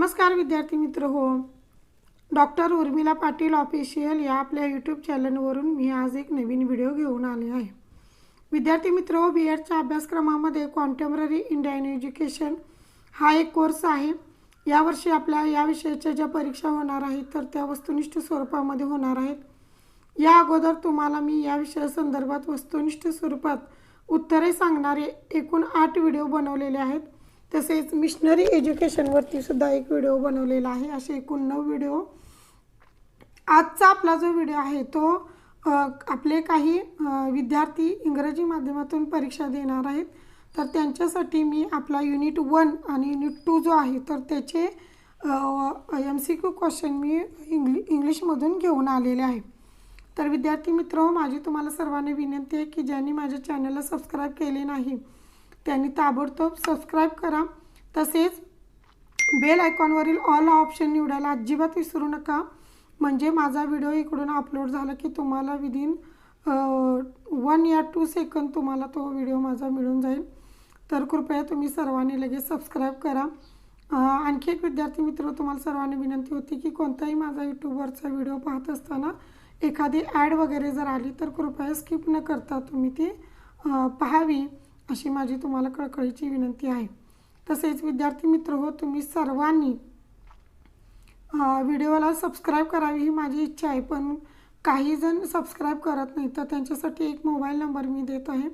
नमस्कार विद्यार्थी मित्र हो. डॉक्टर उर्मिला पाटील ऑफिशियल या आपल्या यूट्यूब चॅनलवरून मी आज एक नवीन व्हिडिओ घेऊन आले आहे. विद्यार्थी मित्र हो, बी एडच्या अभ्यासक्रमामध्ये कॉन्टेम्पररी इंडियन एज्युकेशन हा एक कोर्स आहे. यावर्षी आपल्या या विषयाच्या ज्या परीक्षा होणार आहेत तर त्या वस्तुनिष्ठ स्वरूपामध्ये होणार आहेत. या अगोदर तुम्हाला मी या विषयासंदर्भात वस्तुनिष्ठ स्वरूपात उत्तरे सांगणारे एकूण 8 व्हिडिओ बनवलेले आहेत. तसेच मिशनरी एज्युकेशनवरती सुद्धा एक व्हिडिओ बनवलेला आहे. असे एकूण 9 व्हिडिओ. आजचा आपला जो व्हिडिओ आहे तो आपले काही विद्यार्थी इंग्रजी माध्यमातून परीक्षा देणार आहेत. तर त्यांच्यासाठी मी आपला युनिट 1 आणि युनिट 2 जो आहे तर त्याचे MCQ क्वेश्चन मी इंग्लिशमधून घेऊन आलेले आहे. तर विद्यार्थी मित्र हो, माझी तुम्हाला सर्वांना विनंती आहे की ज्यांनी माझ्या चॅनलला सबस्क्राईब केले नाही त्यांनी ताबडतोब सबस्क्राईब करा. तसेच बेल आयकॉनवरील ऑल ऑप्शन निवडायला अजिबात विसरू नका. म्हणजे माझा व्हिडिओ इकडून अपलोड झाला की तुम्हाला विदिन 1 या 2 सेकंद तुम्हाला तो व्हिडिओ माझा मिळून जाईल. तर कृपया तुम्ही सर्वांनी लगेच सबस्क्राईब करा. आणखी एक विद्यार्थी मित्र, तुम्हाला सर्वांनी विनंती होती की कोणताही माझा यूट्यूबवरचा व्हिडिओ पाहत असताना एखादी ॲड वगैरे जर आली तर कृपया स्किप न करता तुम्ही ती पाहावी अशी माझी तुम्हाला कळकळीची विनंती आहे. तसेच विद्यार्थी मित्र हो, तुम्ही सर्वांनी व्हिडिओला सबस्क्राईब करावी ही माझी इच्छा आहे. पण काही जण सबस्क्राईब करत नाही, तर त्यांच्यासाठी एक मोबाईल नंबर मी देत आहे.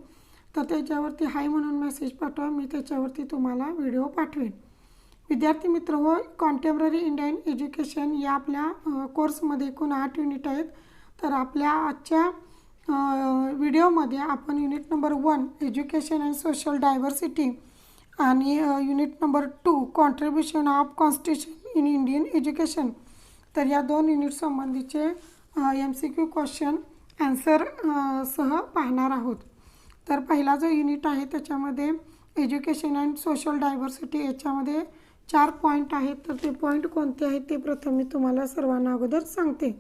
तर त्याच्यावरती हाय म्हणून मेसेज पाठवा, मी त्याच्यावरती तुम्हाला व्हिडिओ पाठवेन. विद्यार्थी मित्र हो, कॉन्टेम्पररी इंडियन एज्युकेशन या आपल्या कोर्समध्ये एकूण 8 युनिट आहेत. तर आपल्या आजच्या व्हिडिओमध्ये आपण unit number 1 education and social diversity आणि unit number 2 contribution of constitution in Indian education तर या 2 युनिट संबंधीचे MCQ क्वेश्चन आन्सर सह पाहणार आहोत. तर पहिला जो युनिट आहे त्याच्यामध्ये एज्युकेशन अँड सोशल डायव्हर्सिटी याच्यामध्ये 4 पॉईंट आहेत. तर ते पॉईंट कोणते आहेत ते प्रथम मी तुम्हाला सर्वांना अगोदर सांगते.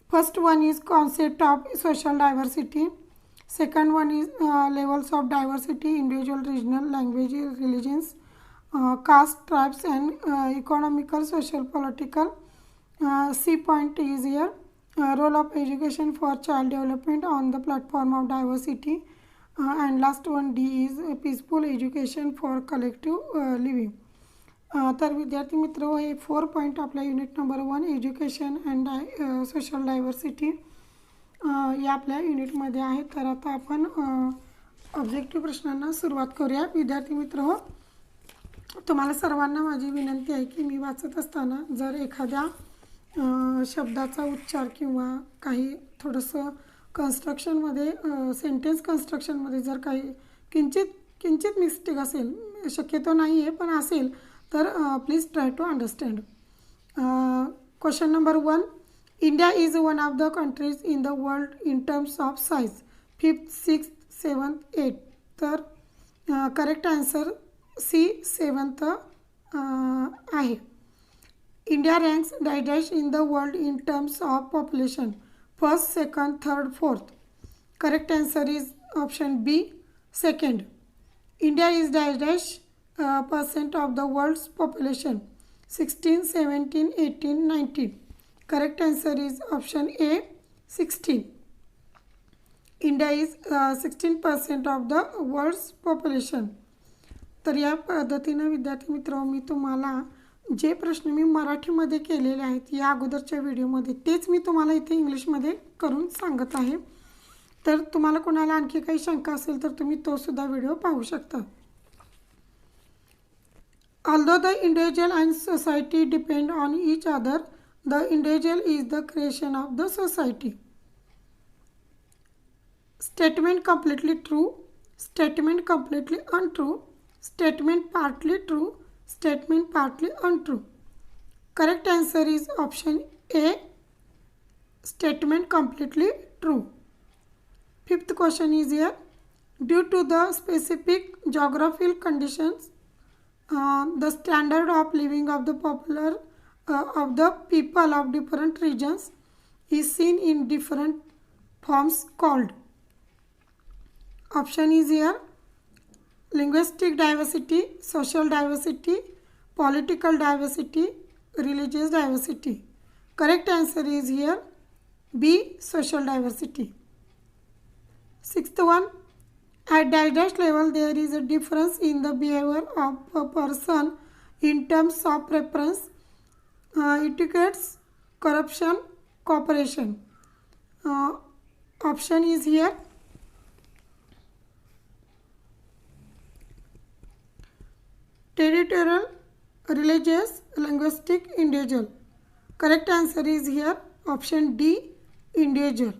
First one is concept of social diversity. Second one is levels of diversity, individual, regional, language, religions, caste, tribes and economical, social, political. C point is here. Role of education for child development on the platform of diversity. And last one D is peaceful education for collective living. तर विद्यार्थी मित्र हे 4 point आपल्या unit number 1 education and social diversity या आपल्या युनिटमध्ये आहे. तर आता आपण ऑब्जेक्टिव्ह प्रश्नांना सुरुवात करूया. विद्यार्थी मित्र हो, तुम्हाला सर्वांना माझी विनंती आहे की मी वाचत असताना जर एखाद्या शब्दाचा उच्चार किंवा काही थोडंसं कन्स्ट्रक्शनमध्ये सेंटेन्स कन्स्ट्रक्शनमध्ये जर काही किंचित मिस्टेक असेल, शक्यतो नाही आहे पण असेल, तर please try to understand. Question number 1, India is one of the countries in the world in terms of size 5th, 6th, 7th, 8th. तर करेक्ट आन्सर C 7th आहे. India ranks dash in the world in terms of population 1st, 2nd, 3rd, 4th. Correct answer is option B 2nd. India is dash percent of the world's population 16, 17, 18, 19. Correct answer is option A 16. India is 16% of the world's population. तर या पद्धतीने विद्यार्थी मित्र मी तुम्हाला जे प्रश्न मी मराठीमध्ये केलेले आहेत या अगोदरच्या व्हिडिओमध्ये तेच मी तुम्हाला इथे इंग्लिशमध्ये करून सांगत आहे. तर तुम्हाला कोणाला आणखी काही शंका असेल तर तुम्ही तो सुद्धा व्हिडिओ पाहू शकता. Although the individual and society depend on each other, the individual is the creation of the society. Statement completely true, statement completely untrue, statement partly true, statement partly untrue. Correct answer is option A, statement completely true. 5th question is here. Due to the specific geographical conditions, the standard of living of the people of different regions is seen in different forms called. Option is here: linguistic diversity, social diversity, political diversity, religious diversity. Correct answer is here B. Social diversity. Sixth one, at dash level there is a difference in the behavior of a person in terms of preference, etiquettes, corruption, cooperation. Option is here territorial, religious, linguistic, individual. Correct answer is here option D. Individual.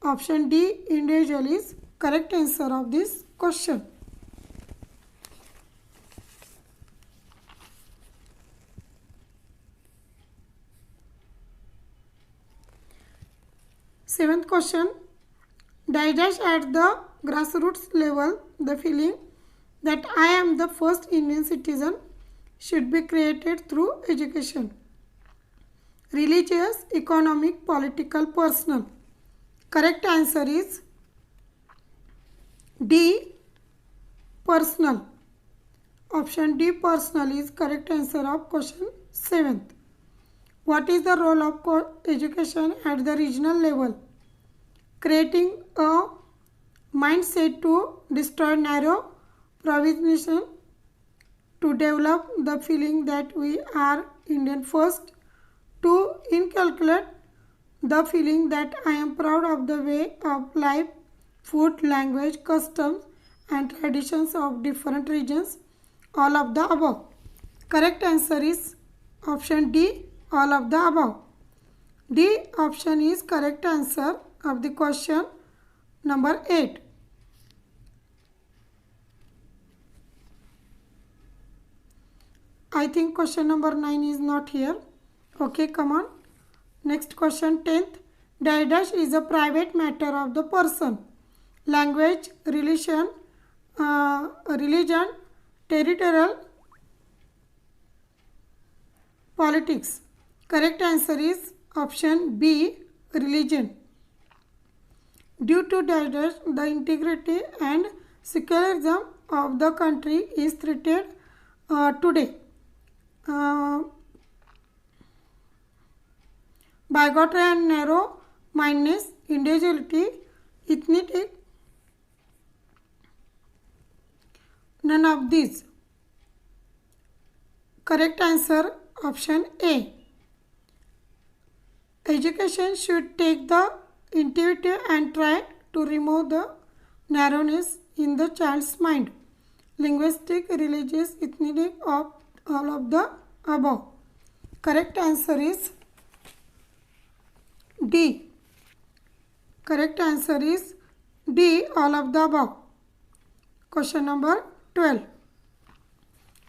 Option D. Individual is correct answer of this question. Seventh question, dash at the grassroots level, the feeling that I am the first Indian citizen should be created through education. Religious, economic, political, personal. Correct answer is D. Personal. Option D. Personal is correct answer of question 7th. What is the role of education at the regional level? Creating a mindset to destroy narrow provincialism, to develop the feeling that we are Indian first, to inculcate the feeling that I am proud of the way of life, food, language, customs and traditions of different regions, all of the above. Correct answer is option D, all of the above. D option is correct answer of the question number 8. I think question number 9 is not here. Okay, come on. Next question 10th. Dash is a private matter of the person. Language, religion, territorial, politics. Correct answer is option B, religion. Due to dash, the integrity and secularism of the country is threatened today. Bigotry and narrow mindedness, individuality, ethnicity, none of these. Correct answer option A. Education should take the intuitive and try to remove the narrowness in the child's mind. Linguistic, religious, ethnic, of all of the above. Correct answer is D. Correct answer is D, all of the above. Question number 12.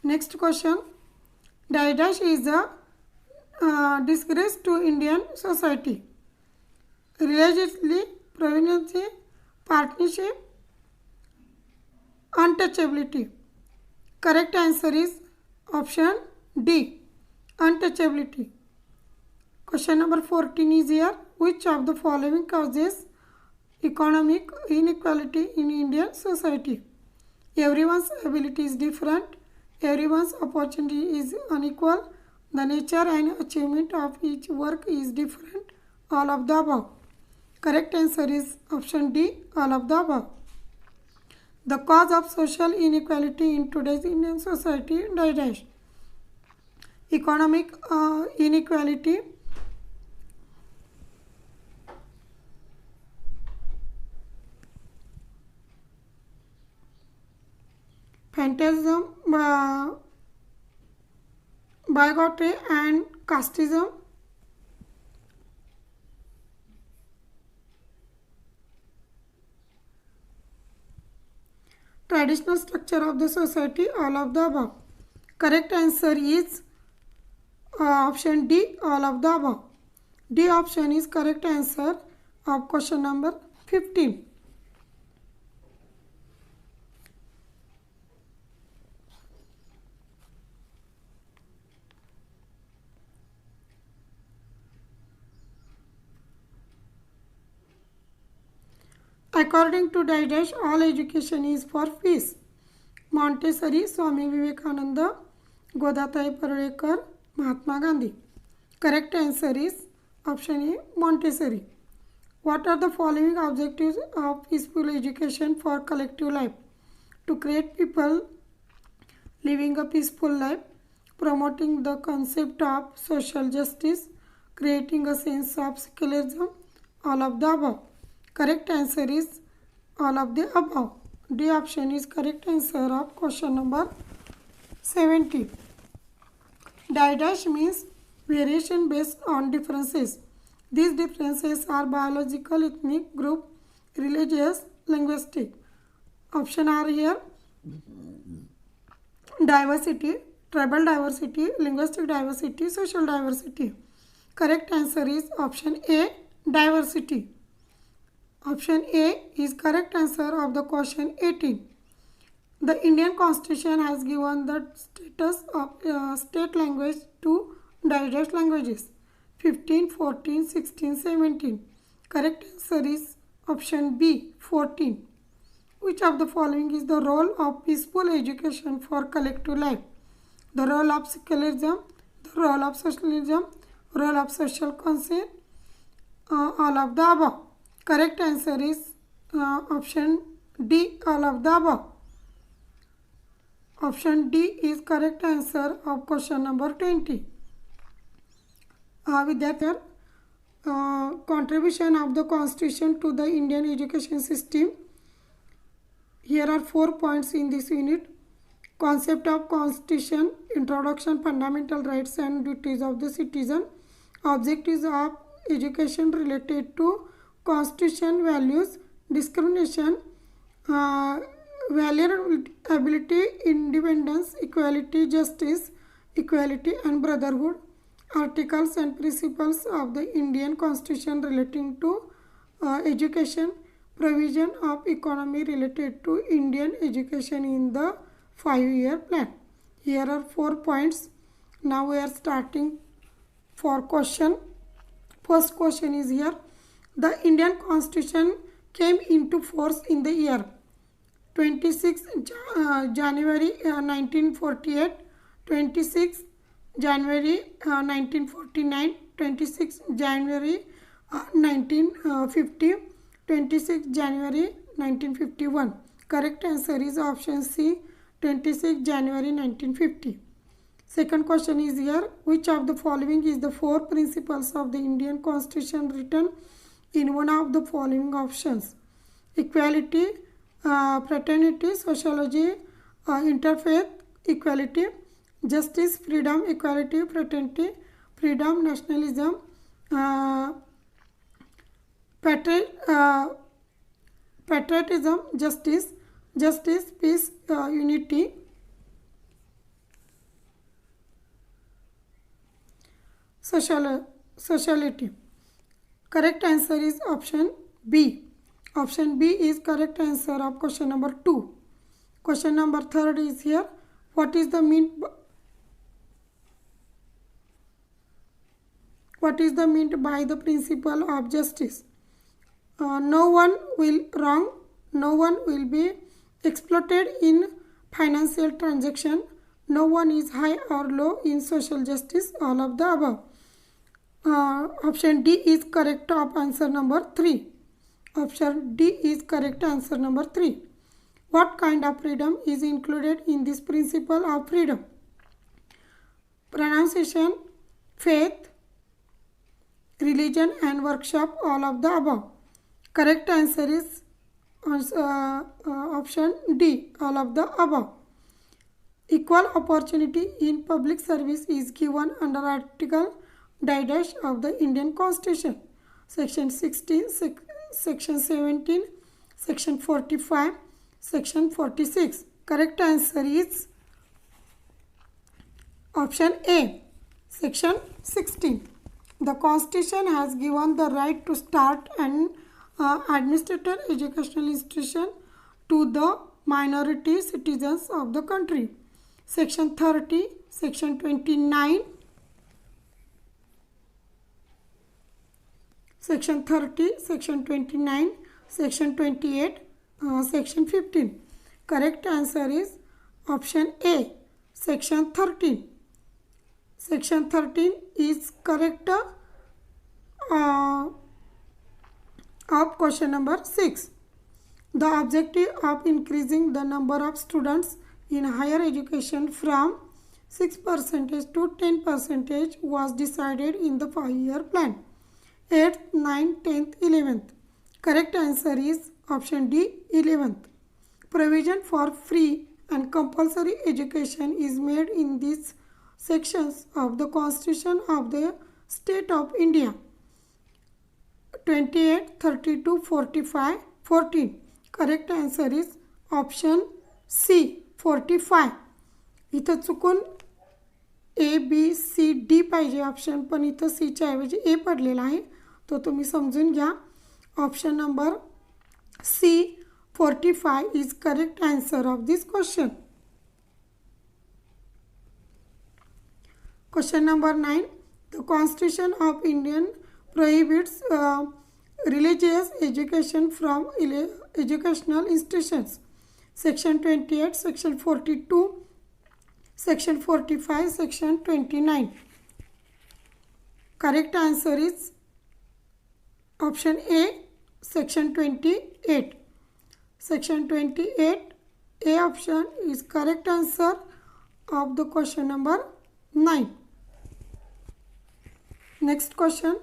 Next question. Dash is a disgrace to Indian society. Religiously, provenance, partnership, untouchability. Correct answer is option D, untouchability. Question number 14 is here. Which of the following causes economic inequality in Indian society? Everyone's ability is different. Everyone's opportunity is unequal. The nature and achievement of each work is different. All of the above. Correct answer is option D, all of the above. The cause of social inequality in today's Indian society, dash. Economic inequality, fantasism, bigotry and casteism, traditional structure of the society, all of the above. Correct answer is option D, all of the above. D option is correct answer of question number 15. According to dash, all education is for fees. Montessori, Swami Vivekananda, गोदाताई Parulekar, Mahatma Gandhi. Correct answer is option A, Montessori. What are the following objectives of peaceful education for collective life? To create people living a peaceful life, promoting the concept of social justice, creating a sense of secularism, all of the above. Correct answer is all of the above. D option is correct answer of question number 70. Dash means variation based on differences. These differences are biological, ethnic, group, religious, linguistic. Option are here: diversity, tribal diversity, linguistic diversity, social diversity. Correct answer is option A, diversity. Option A is correct answer of the question 18. The Indian Constitution has given the status of state language to diverse languages 15, 14, 16, 17. Correct answer is option B, 14. Which of the following is the role of peaceful education for collective life? The role of secularism, the role of socialism, role of social consent, all of the above. Correct answer is option D, all of the above. Option D is correct answer of question number 20. With that, contribution of the Constitution to the Indian education system. Here are 4 points in this unit. Concept of Constitution, introduction, fundamental rights and duties of the citizen, objectives of education related to Constitution, values, discrimination, valuability, independence, equality, justice, equality and brotherhood, articles and principles of the Indian Constitution relating to education, provision of economy related to Indian education in the 5-year plan. Here are 4 points. Now we are starting for question. First question is here. The Indian Constitution came into force in the year 26 January 1948, 26 January 1949, 26 January 1950, 26 January 1951. Correct answer is option C, 26 January 1950. Second question is here. Which of the following is the 4 principles of the Indian Constitution written in one of the following options? Equality, fraternity, sociology, interfaith, equality, justice, freedom, equality, fraternity, freedom, nationalism, patriotism, justice, peace, unity. Sociality. Correct answer is option B. Option B is correct answer of question number 2. Question number 3 is here. What is the meant by the principle of justice? No one will wrong, no one will be exploited in financial transaction, no one is high or low in social justice, all of the above. Option D is correct of answer number 3. Option D is correct answer number 3. What kind of freedom is included in this principle of freedom? Pronunciation, faith, religion and worship, all of the above. Correct answer is option D, all of the above. Equal opportunity in public service is given under Article dash of the Indian Constitution. Section 16, Section 17, Section 45, Section 46. Correct answer is option A, Section 16. The Constitution has given the right to start and administer educational institution to the minority citizens of the country. Section 30, Section 29, Section 30, Section 29, Section 28, Section 15. Correct answer is option A, Section 13. Section 13 is correct of question number 6. The objective of increasing the number of students in higher education from 6% to 10% was decided in the 5-year plan. 8th, 9th, 10th, 11th. Correct answer is option D, 11th. Provision for free and compulsory education is made in these sections of the Constitution of the State of India. 28, 32, 45, 14. Correct answer is option C, 45. इथं चुकून A B C D पाहिजे option, पण इथं सीच्या ऐवजी ए पडलेला आहे, तो तुम्ही समजून घ्या. Option number C 45 is correct answer of this question. Question number 9. The Constitution of India prohibits religious education from educational institutions. Section 28, Section 42, Section 45, Section 29. Correct answer is option A, Section 28. Section 28, A option is correct answer of the question number 9. Next question.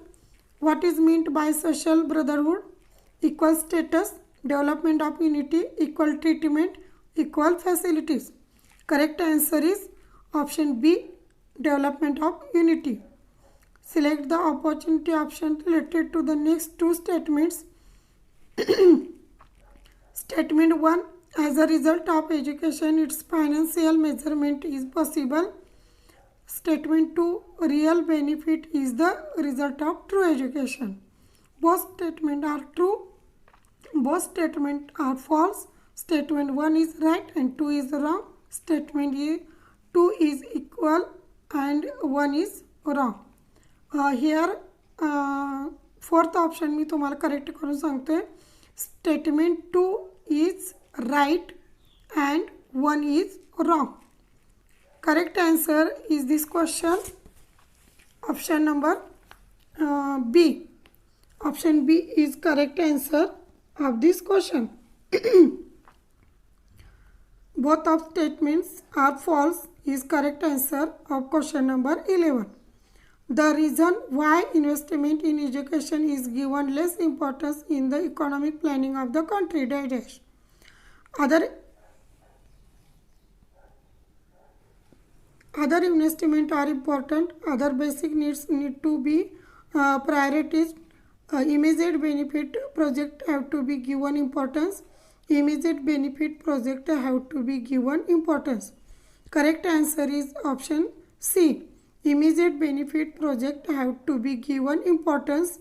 What is meant by social brotherhood? Equal status, development of unity, equal treatment, equal facilities. Correct answer is option B, development of unity. Select the opportunity option related to the next two statements. Statement 1. As a result of education, its financial measurement is possible. Statement 2. Real benefit is the result of true education. Both statements are true. Both statements are false. Statement 1 is right and 2 is wrong. Statement 2 is equal and 1 is wrong. Here fourth option मी तुम्हाला correct करून सांगते. Statement 2 is right and 1 is wrong. Correct answer is this question option number B. Option B is correct answer of this question. Both of statements are false is correct answer of question number 11. The reason why investment in education is given less importance in the economic planning of the country dash. Other investment are important. Other basic needs need to be prioritized. Immediate benefit project have to be given importance. Immediate benefit project have to be given importance. Correct answer is option C. Immediate benefit project have to be given importance.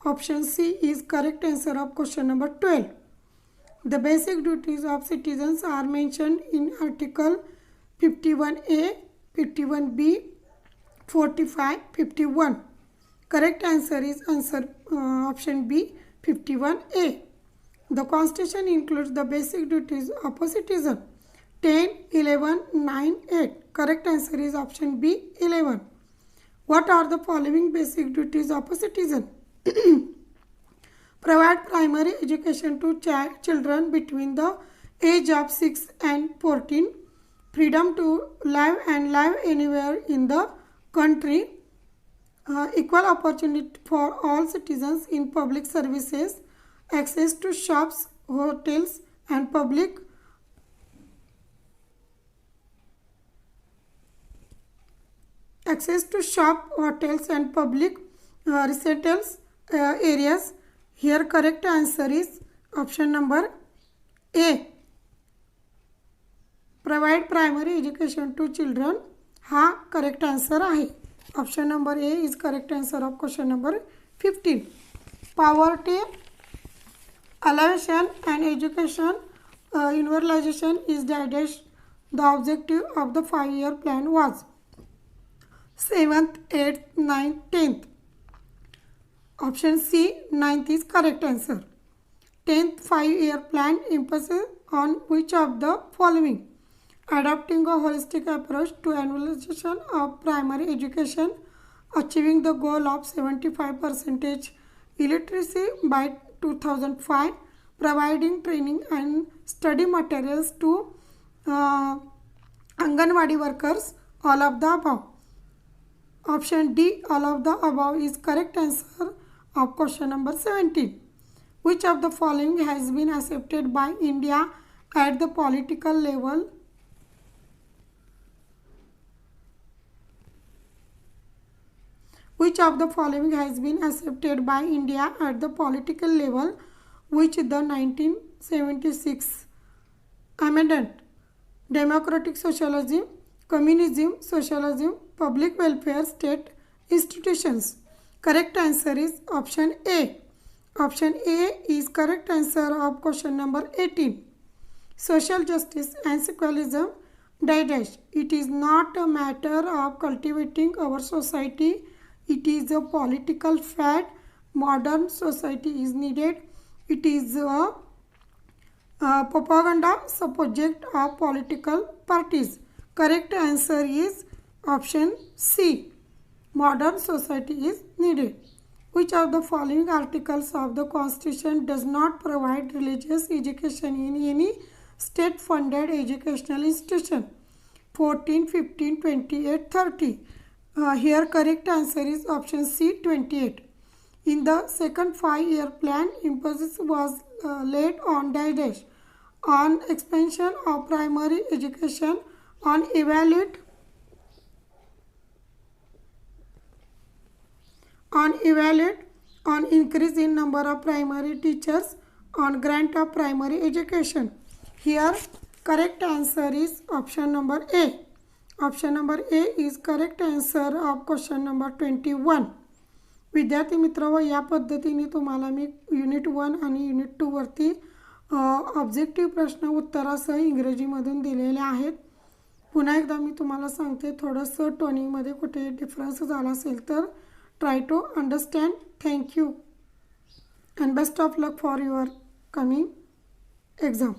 Option C is correct answer of question number 12. The basic duties of citizens are mentioned in Article 51A, 51B, 45, 51. Correct answer is option B, 51A. The Constitution includes the basic duties of a citizen. 10, 11, 9, 8. Correct answer is option B, 11. What are the following basic duties of a citizen? Provide primary education to children between the age of 6 and 14. Freedom to live and live anywhere in the country. Equal opportunity for all citizens in public services. Access to shops, hotels and public receptacles areas. Here correct answer is option number A. Provide primary education to children. हा correct answer आहे. Option number A is correct answer of question number 15. Poverty alleviation and education universalization is the objective of the 5-year plan was 7th, 8th, 9th, 10th. Option C, 9th is correct answer. 10th 5-year plan emphasis on which of the following? adopting a holistic approach to annualization of primary education, achieving the goal of 75% illiteracy by 2005, providing training and study materials to Anganwadi workers, all of the above. Option D, all of the above is correct answer of question number 17. Which of the following has been accepted by India at the political level? Which of the following has been accepted by India at the political level, which the 1976 amendment? Democratic socialism, communism, socialism, public welfare, state institutions. Correct answer is option A. Option A is correct answer of question number 18. Social justice and secularism dash. It is not a matter of cultivating our society. It is a political fact. Modern society is needed. It is a propaganda subject of political parties. Correct answer is option C. Modern society is needed. Which of the following articles of the Constitution does not provide religious education in any state-funded educational institution? 14, 15, 28, 30. Here correct answer is option C, 28. In the second 5-year plan, emphasis was laid on dash, on expansion of primary education, on evaluate, on increase in number of primary teachers, on grant of primary education. Here correct answer is option number A. Option number A is correct answer of question number 21. विद्यार्थी मित्रांनो, या पद्धतीने तुम्हाला मी unit 1 आणि unit 2 वरती objective प्रश्न उत्तरासह इंग्रजीमधून दिलेले आहेत. पुन्हा एकदा मी तुम्हाला सांगते, थोडंसं टोनिंगमध्ये कुठे डिफरन्स झाला असेल तर try to understand. Thank you and best of luck for your coming exam.